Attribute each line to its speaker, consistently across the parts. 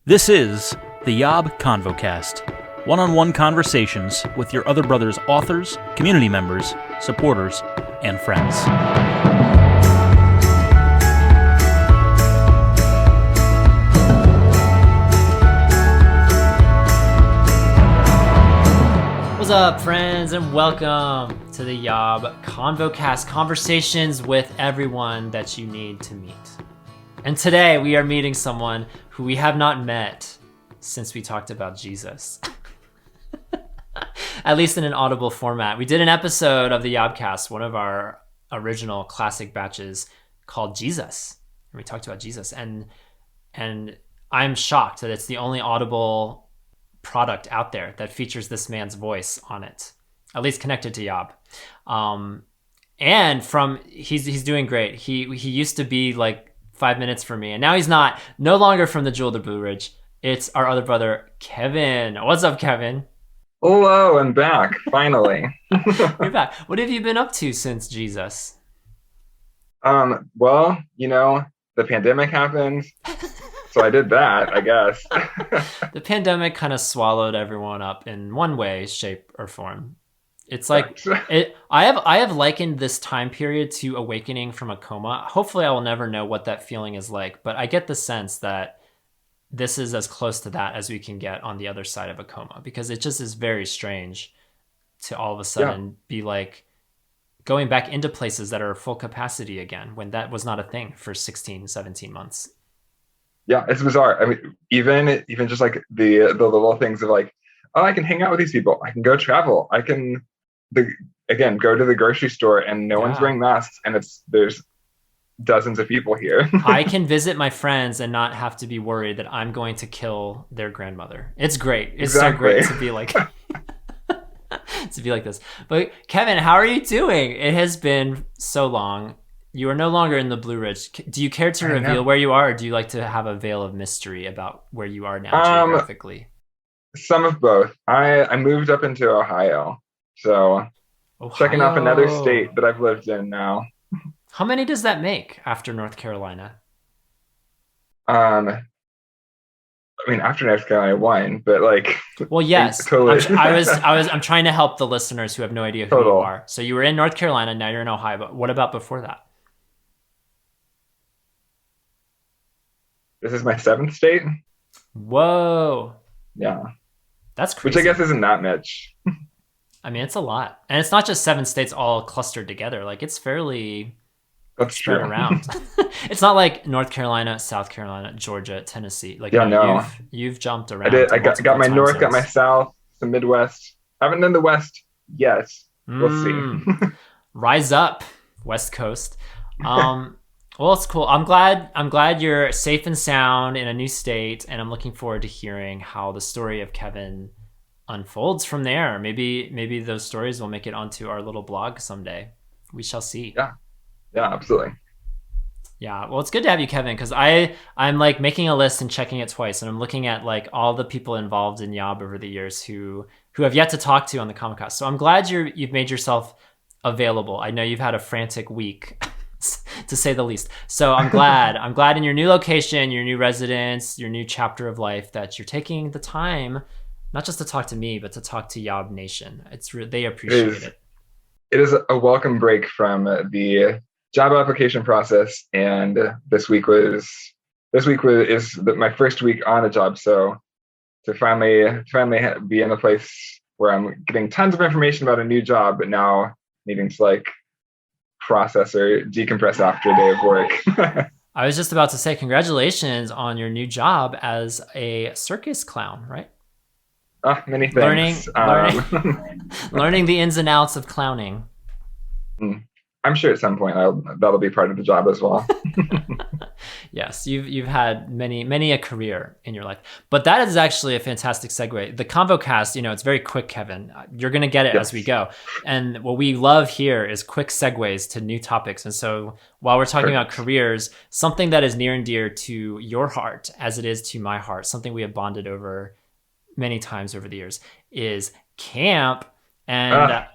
Speaker 1: This is the YOB ConvoCast, one-on-one conversations with your other brother's authors, community members, supporters, and friends.
Speaker 2: What's up, friends, and welcome to the YOB ConvoCast, conversations with everyone that you need to meet. And today we are meeting someone who we have not met since we talked about Jesus. At least in an audible format. We did an episode of the YOBcast, one of our original classic batches, called Jesus. And we talked about Jesus. And I'm shocked that it's the only audible product out there that features this man's voice on it, at least connected to YOB. And he's doing great. He used to be like 5 minutes for me, and now he's no longer from the Jewel of the Blue Ridge. It's our other brother, Kevin. What's up, Kevin?
Speaker 3: Hello, I'm back, finally.
Speaker 2: You're back. What have you been up to since Jesus?
Speaker 3: Well, the pandemic happened, so I did that, I guess.
Speaker 2: The pandemic kind of swallowed everyone up in one way, shape, or form. It's like I have likened this time period to awakening from a coma. Hopefully I will never know what that feeling is like, but I get the sense that this is as close to that as we can get on the other side of a coma, because it just is very strange to all of a sudden be like going back into places that are full capacity again when that was not a thing for 16, 17 months.
Speaker 3: Yeah, it's bizarre. I mean, even just like the little things of like, oh, I can hang out with these people. I can go travel. I can go to the grocery store and no one's wearing masks and there's dozens of people here.
Speaker 2: I can visit my friends and not have to be worried that I'm going to kill their grandmother. It's great. It's so great to be like this. But Kevin, how are you doing? It has been so long. You are no longer in the Blue Ridge. Do you care to reveal where you are, or do you like to have a veil of mystery about where you are now geographically?
Speaker 3: Some of both. I moved up into Ohio. So checking off another state that I've lived in now.
Speaker 2: How many does that make after North Carolina?
Speaker 3: I mean, after North Carolina, one, but like.
Speaker 2: Well, yes. Totally. I'm trying to help the listeners who have no idea who you are. So you were in North Carolina, now you're in Ohio. But what about before that?
Speaker 3: This is my 7th state.
Speaker 2: Whoa.
Speaker 3: Yeah.
Speaker 2: That's crazy.
Speaker 3: Which I guess isn't that much.
Speaker 2: I mean, it's a lot. And it's not just 7 states all clustered together. Like, it's fairly spread around. It's not like North Carolina, South Carolina, Georgia, Tennessee. Like, you've jumped around.
Speaker 3: I got my North, got my South, the Midwest. I haven't done the West yet. We'll see.
Speaker 2: Rise up, West Coast. Well, it's cool. I'm glad you're safe and sound in a new state, and I'm looking forward to hearing how the story of Kevin unfolds from there. Maybe those stories will make it onto our little blog someday. We shall see.
Speaker 3: Yeah, absolutely.
Speaker 2: Yeah, well, it's good to have you, Kevin, because I'm like making a list and checking it twice, and I'm looking at like all the people involved in YOB over the years who have yet to talk to on the ConvoCast. So I'm glad you've made yourself available. I know you've had a frantic week. To say the least. So I'm glad in your new location, your new residence, your new chapter of life that you're taking the time, not just to talk to me, but to talk to YOB Nation. They appreciate it.
Speaker 3: It is a welcome break from the job application process. And this week is my first week on a job. So to finally be in a place where I'm getting tons of information about a new job, but now needing to like process or decompress after a day of work.
Speaker 2: I was just about to say congratulations on your new job as a circus clown, right?
Speaker 3: Many thanks.
Speaker 2: Learning the ins and outs of clowning.
Speaker 3: I'm sure at some point that'll be part of the job as well.
Speaker 2: Yes, you've had many a career in your life, but that is actually a fantastic segue. The ConvoCast, it's very quick, Kevin. You're gonna get it as we go, and what we love here is quick segues to new topics. And so while we're talking about careers, something that is near and dear to your heart, as it is to my heart, something we have bonded over many times over the years, is camp. And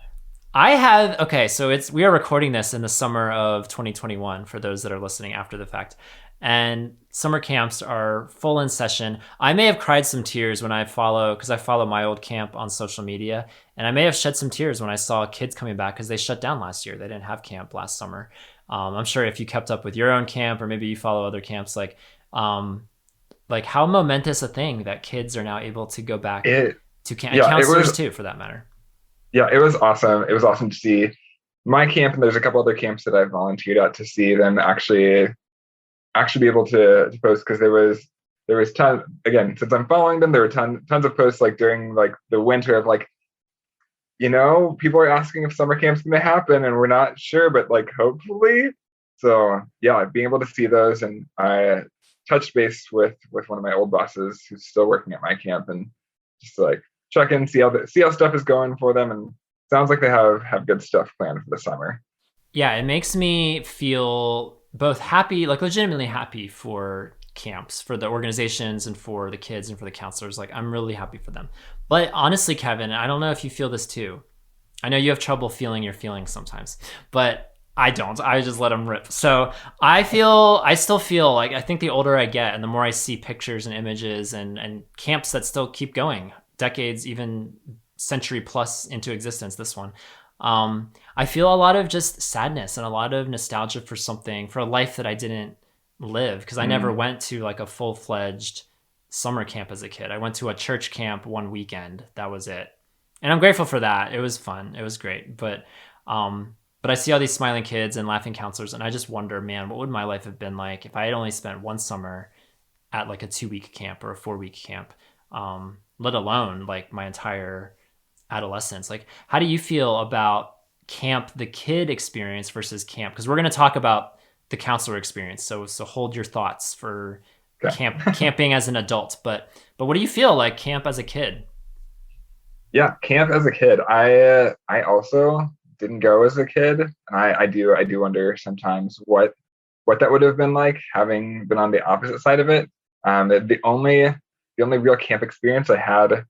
Speaker 2: we are recording this in the summer of 2021 for those that are listening after the fact. and summer camps are full in session. I may have cried some tears when because I follow my old camp on social media, and I may have shed some tears when I saw kids coming back because they shut down last year. They didn't have camp last summer. I'm sure if you kept up with your own camp, or maybe you follow other camps, like how momentous a thing that kids are now able to go back to camp, and counselors too, for that matter.
Speaker 3: Yeah, it was awesome. It was awesome to see my camp, and there's a couple other camps that I volunteered at, to see them actually be able to post, because there was tons, again, since I'm following them, there were tons of posts like during like the winter of like, people are asking if summer camp's going to happen and we're not sure, but like hopefully. So yeah, being able to see those, and I touched base with one of my old bosses who's still working at my camp, and just like check in, see how stuff is going for them, and sounds like they have good stuff planned for the summer.
Speaker 2: Yeah, it makes me feel both happy, like legitimately happy for camps, for the organizations and for the kids and for the counselors. Like I'm really happy for them. But honestly, Kevin, I don't know if you feel this too. I know you have trouble feeling your feelings sometimes, but I don't. I just let them rip. So I still feel like, I think the older I get and the more I see pictures and images and camps that still keep going, decades, even century plus into existence, this one, I feel a lot of just sadness and a lot of nostalgia for a life that I didn't live, because I never went to like a full-fledged summer camp as a kid. I went to a church camp one weekend. That was it. And I'm grateful for that. It was fun. It was great. But I see all these smiling kids and laughing counselors, and I just wonder, man, what would my life have been like if I had only spent one summer at like a 2-week camp or a 4-week camp, let alone like my entire adolescence. Like, how do you feel about camp, the kid experience versus camp? Because we're going to talk about the counselor experience. So hold your thoughts for camping as an adult. But what do you feel like camp as a kid?
Speaker 3: Yeah, camp as a kid. I also didn't go as a kid, and I do wonder sometimes what that would have been like, having been on the opposite side of it. The only real camp experience I had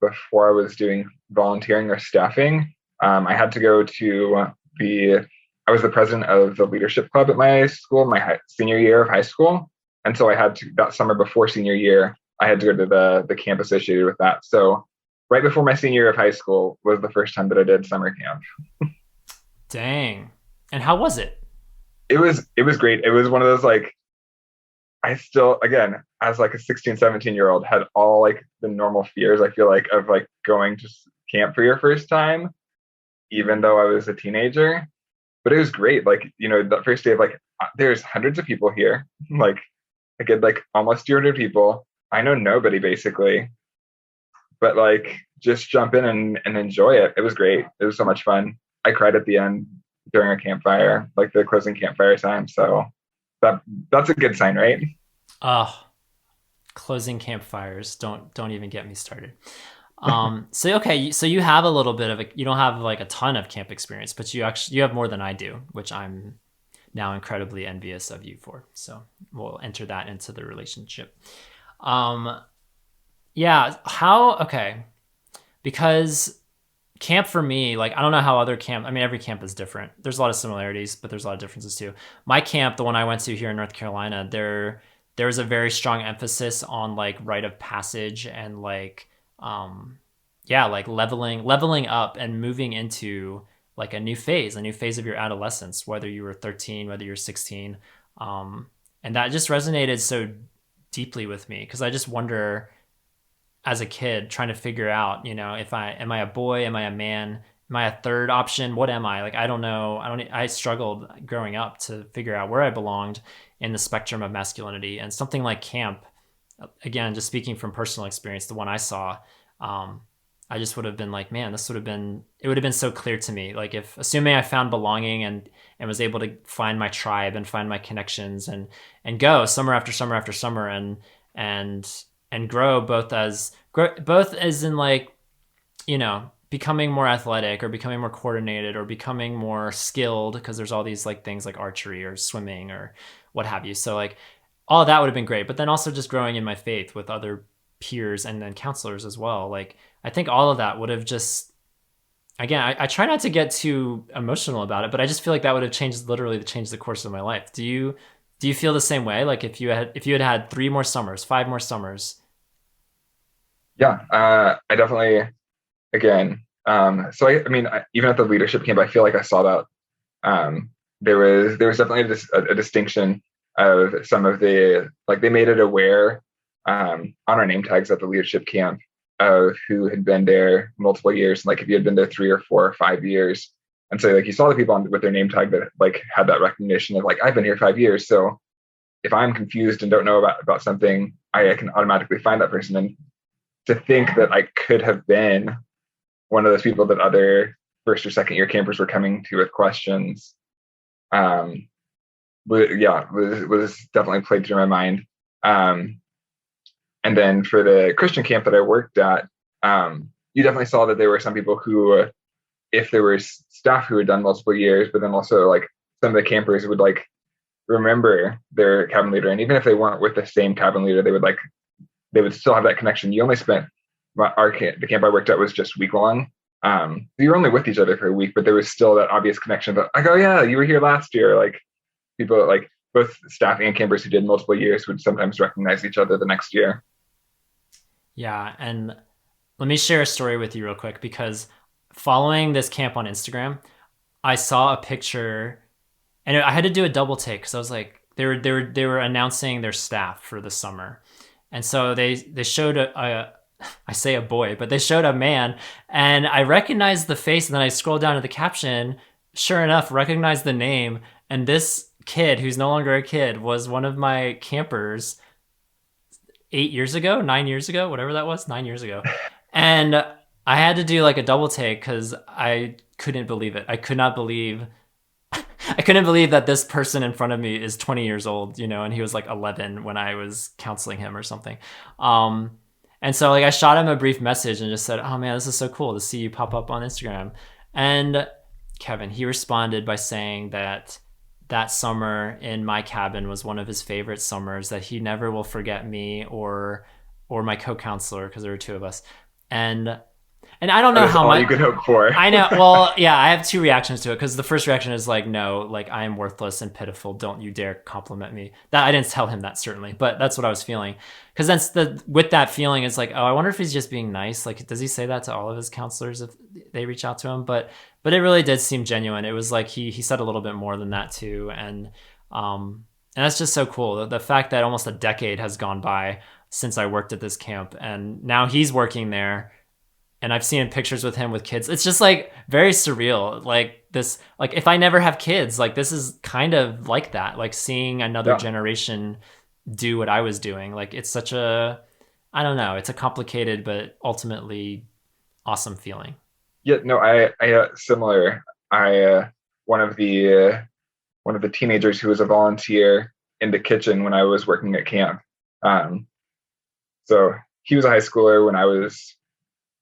Speaker 3: before I was doing volunteering or staffing, I had to go to I was the president of the leadership club at my school, my senior year of high school. And so I had to, that summer before senior year, I had to go to the camp associated with that. So right before my senior year of high school was the first time that I did summer camp.
Speaker 2: Dang. And how was it?
Speaker 3: It was great. It was one of those, like, I still, again, as like a 16, 17-year-old, had all like the normal fears, I feel like, of like going to camp for your first time, even though I was a teenager. But it was great. Like, the first day of like, there's hundreds of people here. Like, I get like almost 200 people. I know nobody basically, but like just jump in and enjoy it. It was great. It was so much fun. I cried at the end during a campfire, like the closing campfire time. So that's a good sign, right?
Speaker 2: Closing campfires. Don't even get me started. So you have a little bit of you don't have like a ton of camp experience, but you have more than I do, which I'm now incredibly envious of you for. So we'll enter that into the relationship. Because camp for me, like, I don't know how other camp, I mean, every camp is different. There's a lot of similarities, but there's a lot of differences too. My camp, the one I went to here in North Carolina, there's a very strong emphasis on like rite of passage and like, like leveling up and moving into like a new phase of your adolescence, whether you were 13, whether you're 16. And that just resonated so deeply with me, because I just wonder, as a kid, trying to figure out, am I a boy? Am I a man? Am I a third option? What am I? Like, I don't know. I struggled growing up to figure out where I belonged in the spectrum of masculinity. And something like camp, again, just speaking from personal experience, the one I saw, I just would have been like, man, it would have been so clear to me. Like, if, assuming I found belonging and was able to find my tribe and find my connections and go summer after summer after summer and grow both as in like, becoming more athletic or becoming more coordinated or becoming more skilled, because there's all these like things like archery or swimming or what have you. So like all that would have been great, but then also just growing in my faith with other peers and then counselors as well. Like, I think all of that would have just, again, I try not to get too emotional about it, but I just feel like that would have literally changed the course of my life. Do you Do you feel the same way? Like if you had 3 more summers, 5 more summers?
Speaker 3: Yeah, I definitely, again, so I mean, even at the leadership camp, I feel like I saw that there was definitely a distinction of some of the, like, they made it aware on our name tags at the leadership camp of who had been there multiple years. Like if you had been there 3 or 4 or 5 years, and so like you saw the people with their name tag that like had that recognition of like, I've been here 5 years, so if I'm confused and don't know about something, I can automatically find that person. And to think that I could have been one of those people that other first or second year campers were coming to with questions, was definitely played through my mind. And then for the Christian camp that I worked at, you definitely saw that there were some people who, if there was staff who had done multiple years, but then also like some of the campers would like remember their cabin leader, and even if they weren't with the same cabin leader, they would still have that connection. You only spent the camp I worked at was just week long. You were only with each other for a week, but there was still that obvious connection that like, oh yeah, you were here last year. Like people, like both staff and campers who did multiple years would sometimes recognize each other the next year.
Speaker 2: Yeah, and let me share a story with you real quick, because following this camp on Instagram, I saw a picture, and I had to do a double take because I was like, they were announcing their staff for the summer, and so they showed I say a boy, but they showed a man, and I recognized the face, and then I scrolled down to the caption. Sure enough, recognized the name, and this kid, who's no longer a kid, was one of my campers 8 years ago, 9 years ago, whatever that was, 9 years ago. And I had to do like a double take because I couldn't believe it. I couldn't believe that this person in front of me is 20 years old, and he was like 11 when I was counseling him or something. And so like I shot him a brief message and just said, oh man, this is so cool to see you pop up on Instagram. And Kevin, he responded by saying that summer in my cabin was one of his favorite summers, that he never will forget me or my co-counselor, because there were 2 of us. And I don't know how much
Speaker 3: you could hope for.
Speaker 2: I know. Well, yeah, I have 2 reactions to it, because the first reaction is like, no, like I am worthless and pitiful. Don't you dare compliment me. That I didn't tell him that, certainly, but that's what I was feeling. Because with that feeling, it's like, oh, I wonder if he's just being nice. Like, does he say that to all of his counselors if they reach out to him? But it really did seem genuine. It was like he said a little bit more than that too, and that's just so cool. The fact that almost a decade has gone by since I worked at this camp, and now he's working there. And I've seen pictures with him with kids. It's just like very surreal. Like this, like if I never have kids, like this is kind of like that, like seeing another generation do what I was doing. Like it's such I don't know, it's a complicated, but ultimately awesome feeling.
Speaker 3: Yeah, no, I similar. One of the teenagers who was a volunteer in the kitchen when I was working at camp. So he was a high schooler when I was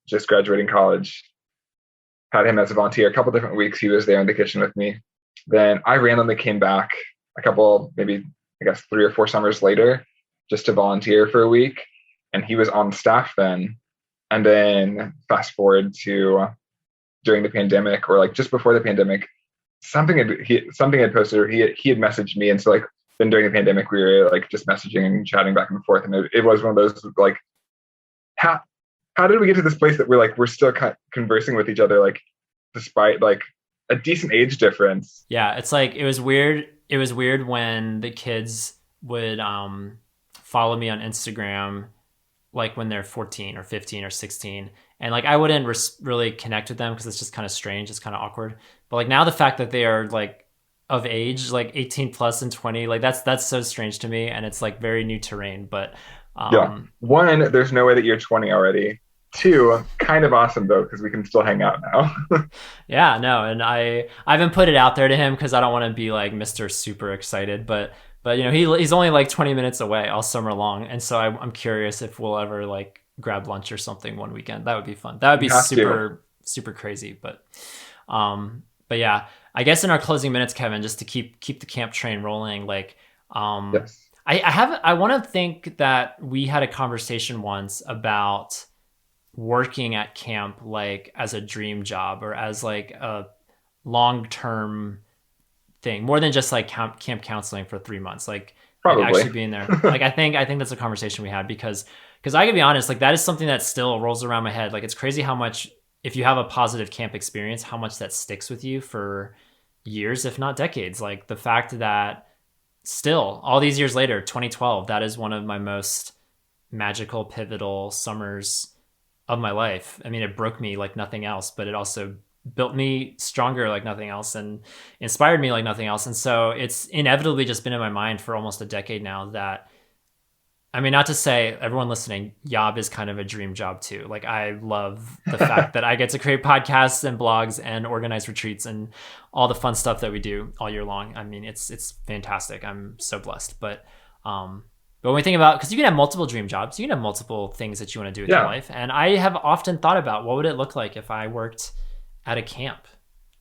Speaker 3: just graduating college. Had him as a volunteer a couple different weeks. He was there in the kitchen with me. Then I randomly came back a couple, maybe I guess 3 or 4 summers later, just to volunteer for a week, and he was on staff then. And then fast forward to during the pandemic, or like just before the pandemic, something had posted, or he had messaged me, and so like then during the pandemic we were like just messaging and chatting back and forth, and it was one of those like, how did we get to this place that we're still conversing with each other, like despite like a decent age difference?
Speaker 2: Yeah, it's like it was weird. It was weird when the kids would follow me on Instagram, like when they're 14 or 15 or 16, and like I wouldn't really connect with them because it's just kind of strange, it's kind of awkward. But like now the fact that they are like of age, like 18 plus and 20, like that's so strange to me, and it's like very new terrain. But
Speaker 3: yeah, 1, there's no way that you're 20 already. 2, kind of awesome though, because we can still hang out now.
Speaker 2: Yeah, no, and I haven't put it out there to him because I don't want to be like Mr. Super excited, but he's only like 20 minutes away all summer long, and so I'm curious if we'll ever like grab lunch or something one weekend. That would be fun. That would be super crazy. But yeah, I guess in our closing minutes, Kevin, just to keep the camp train rolling, like
Speaker 3: yes.
Speaker 2: I want to think that we had a conversation once about working at camp like as a dream job, or as like a long-term thing, more than just like camp counseling for 3 months, like
Speaker 3: Probably.
Speaker 2: actually being there. Like I think that's a conversation we had, because I can be honest, like that is something that still rolls around my head. Like it's crazy how much, if you have a positive camp experience, how much that sticks with you for years, if not decades. Like the fact that still all these years later, 2012, that is one of my most magical, pivotal summers of my life. I mean, it broke me like nothing else, but it also built me stronger like nothing else and inspired me like nothing else. And so it's inevitably just been in my mind for almost a decade now that, I mean, not to say, everyone listening, YOB is kind of a dream job too. Like I love the fact that I get to create podcasts and blogs and organize retreats and all the fun stuff that we do all year long. I mean, it's fantastic. I'm so blessed. But when we think about, because you can have multiple dream jobs, you can have multiple things that you want to do with your life. And I have often thought about, what would it look like if I worked at a camp,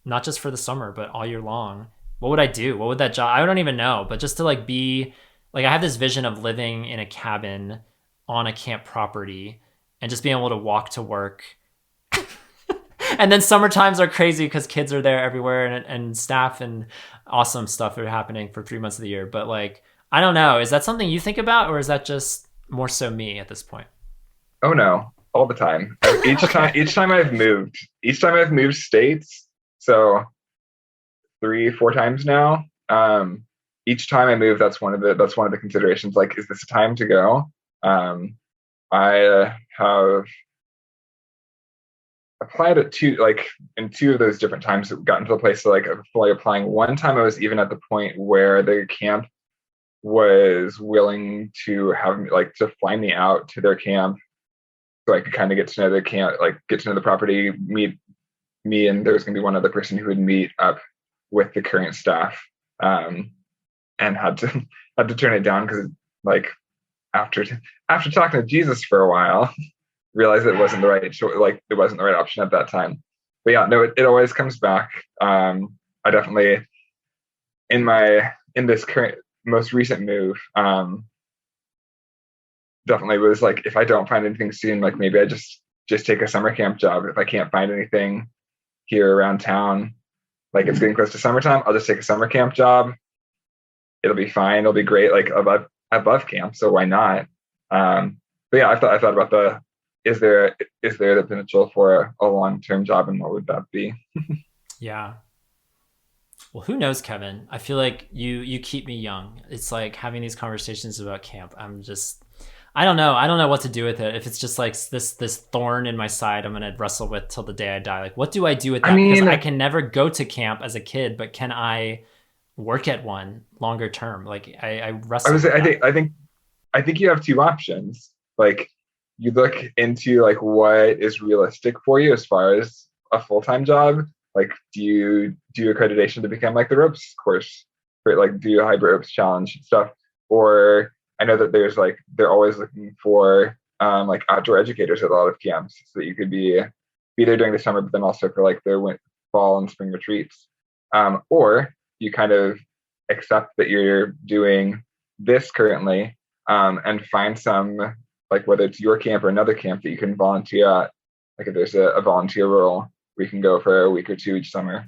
Speaker 2: not just for the summer, but all year long? What would I do? What would that job, I don't even know, but just to like be, like I have this vision of living in a cabin on a camp property and just being able to walk to work. And then summer times are crazy because kids are there everywhere and staff and awesome stuff are happening for 3 months of the year. But like, I don't know, is that something you think about, or is that just more so me at this point?
Speaker 3: Oh no, all the time. Each time I've moved states, so 3-4 times now. Each time I move, that's one of the considerations. Like, is this a time to go? I have applied at in two of those different times, gotten to the place to like fully applying. One time I was even at the point where the camp was willing to have me, like, to fly me out to their camp so I could kind of get to know the camp, like get to know the property, meet me, and there was going to be one other person who would meet up with the current staff, and had to turn it down because, like, after talking to Jesus for a while, realized it wasn't the right it wasn't the right option at that time. But yeah, no, it always comes back. I definitely in this current most recent move, definitely was like, if I don't find anything soon, like maybe I just take a summer camp job. If I can't find anything here around town, like it's getting close to summertime, I'll just take a summer camp job. It'll be fine. It'll be great. Like above camp, so why not? But yeah, I thought about is there the potential for a long-term job, and what would that be?
Speaker 2: Yeah. Well, who knows, Kevin? I feel like you keep me young. It's like having these conversations about camp. I don't know what to do with it. If it's just like this thorn in my side I'm gonna wrestle with till the day I die. Like, what do I do with that? Because I can never go to camp as a kid, but can I work at one longer term? Like I wrestle with that.
Speaker 3: I think you have two options. Like, you look into like what is realistic for you as far as a full-time job. Like, do you do accreditation to become like the ropes course, for like do a hybrid ropes challenge and stuff? Or I know that they're always looking for like outdoor educators at a lot of camps, so that you could be there during the summer, but then also for like their fall and spring retreats. Or you kind of accept that you're doing this currently, and find some, like, whether it's your camp or another camp that you can volunteer at. Like if there's a volunteer role, we can go for a week or two each summer.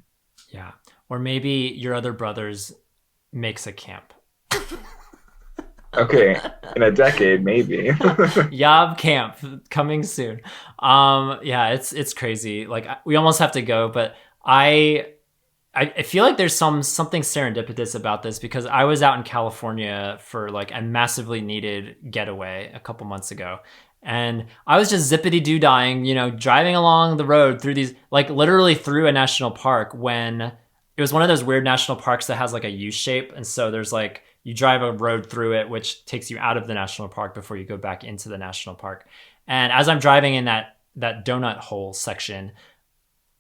Speaker 2: Yeah. Or maybe your other brothers makes a camp.
Speaker 3: Okay, in a decade, maybe.
Speaker 2: YOB camp coming soon. Yeah, it's crazy. Like, we almost have to go, but I feel like there's something serendipitous about this, because I was out in California for like a massively needed getaway a couple months ago. And I was just zippity-doo-dying, driving along the road through these, like literally through a national park, when it was one of those weird national parks that has like a U shape. And so there's like, you drive a road through it, which takes you out of the national park before you go back into the national park. And as I'm driving in that donut hole section,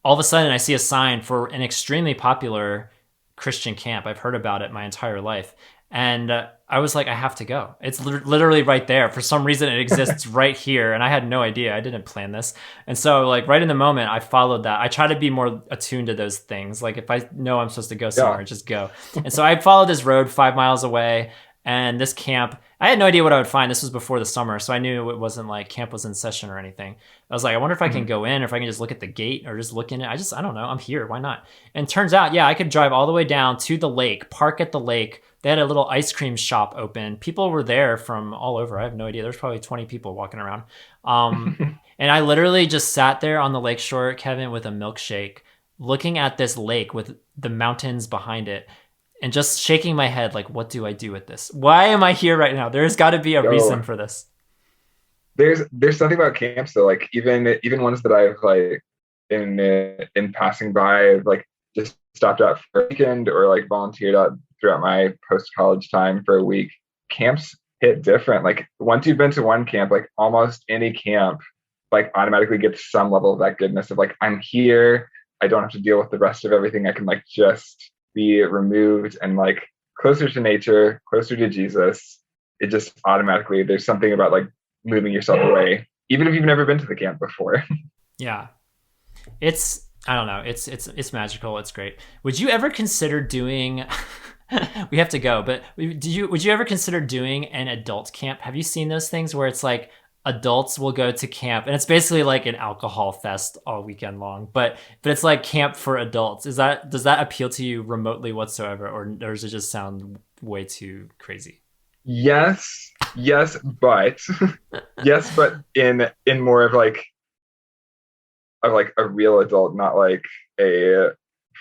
Speaker 2: all of a sudden I see a sign for an extremely popular Christian camp. I've heard about it my entire life. And I was like, I have to go. It's literally right there. For some reason, it exists right here. And I had no idea. I didn't plan this. And so, like, right in the moment, I followed that. I try to be more attuned to those things. Like, if I know I'm supposed to go somewhere, just go. And so I followed this road 5 miles away. And this camp, I had no idea what I would find. This was before the summer, so I knew it wasn't like camp was in session or anything. I was like, I wonder if I can go in, or if I can just look at the gate or just look in it. I don't know. I'm here. Why not? And turns out, yeah, I could drive all the way down to the lake, park at the lake. They had a little ice cream shop open. People were there from all over. I have no idea. There's probably 20 people walking around. And I literally just sat there on the lakeshore, Kevin, with a milkshake, looking at this lake with the mountains behind it, and just shaking my head like, what do I do with this? Why am I here right now? There's got to be a reason for this.
Speaker 3: There's something about camps though, like even ones that I've like in passing by, I've like just stopped out for a weekend or like volunteered out throughout my post-college time for a week. Camps hit different. Like once you've been to one camp, like almost any camp like automatically gets some level of that goodness of like, I'm here. I don't have to deal with the rest of everything. I can like just be removed and like closer to nature, closer to Jesus. It just automatically, there's something about like moving yourself away, even if you've never been to the camp before.
Speaker 2: Yeah. I don't know. It's magical. It's great. Would you ever consider doing, we have to go, but would you ever consider doing an adult camp? Have you seen those things where it's like adults will go to camp and it's basically like an alcohol fest all weekend long, but it's like camp for adults? Does that appeal to you remotely whatsoever, or does it just sound way too crazy?
Speaker 3: Yes, but yes, but in more of like a real adult, not like a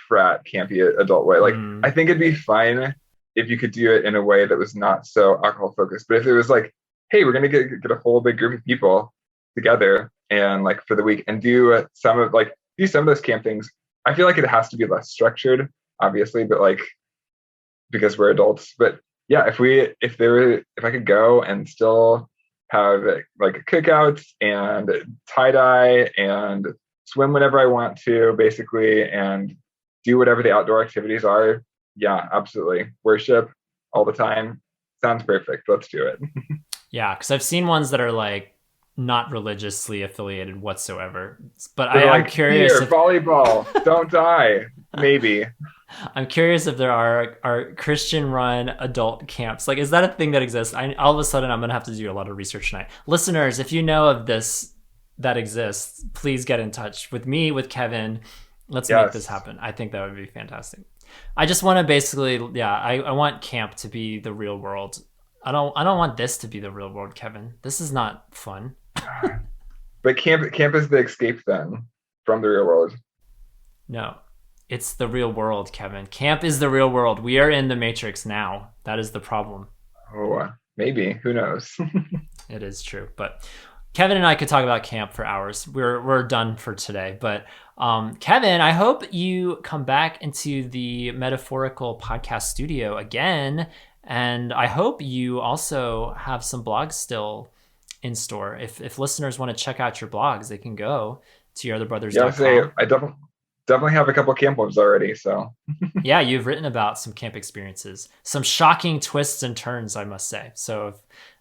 Speaker 3: frat campy adult way. Like I think it'd be fine if you could do it in a way that was not so alcohol focused. But if it was like, hey, we're gonna get a whole big group of people together and like for the week and do some of those camp things, I feel like it has to be less structured, obviously, but like because we're adults. But yeah, if I could go and still have like cookouts and tie-dye and swim whenever I want to, basically, and do whatever the outdoor activities are, yeah, absolutely. Worship all the time. Sounds perfect. Let's do it.
Speaker 2: Yeah, because I've seen ones that are like not religiously affiliated whatsoever. But
Speaker 3: I'm
Speaker 2: like, curious.
Speaker 3: Here, volleyball, don't die. Maybe.
Speaker 2: I'm curious if there are Christian-run adult camps. Like, is that a thing that exists? All of a sudden, I'm going to have to do a lot of research tonight. Listeners, if you know of this that exists, please get in touch with me, with Kevin. Let's make this happen. I think that would be fantastic. I just want to basically, I want camp to be the real world. I don't want this to be the real world, Kevin. This is not fun.
Speaker 3: But camp is the escape then from the real world.
Speaker 2: No. It's the real world, Kevin. Camp is the real world. We are in the Matrix now. That is the problem.
Speaker 3: Oh, maybe. Who knows?
Speaker 2: It is true. But Kevin and I could talk about camp for hours. We're done for today. But Kevin, I hope you come back into the Metaphorical Podcast Studio again. And I hope you also have some blogs still in store. If listeners want to check out your blogs, they can go to yourotherbrothers.com.
Speaker 3: I definitely have a couple of camp ones already. So
Speaker 2: yeah, you've written about some camp experiences, some shocking twists and turns, I must say. So if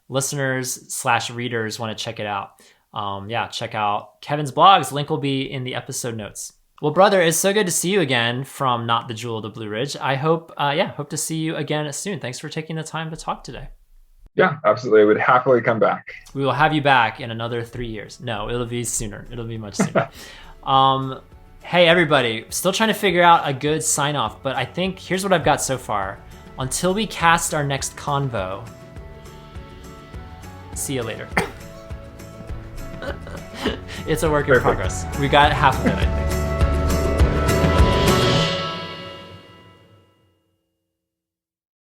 Speaker 2: listeners/readers want to check it out, check out Kevin's blogs. Link will be in the episode notes. Well, brother, it's so good to see you again from Not the Jewel of the Blue Ridge. I hope to see you again soon. Thanks for taking the time to talk today.
Speaker 3: Yeah, absolutely. I would happily come back.
Speaker 2: We will have you back in another 3 years. No, it'll be sooner. It'll be much sooner. Hey, everybody, still trying to figure out a good sign off, but I think here's what I've got so far. Until we cast our next convo, see you later. It's a work in progress. We got half of it, I think.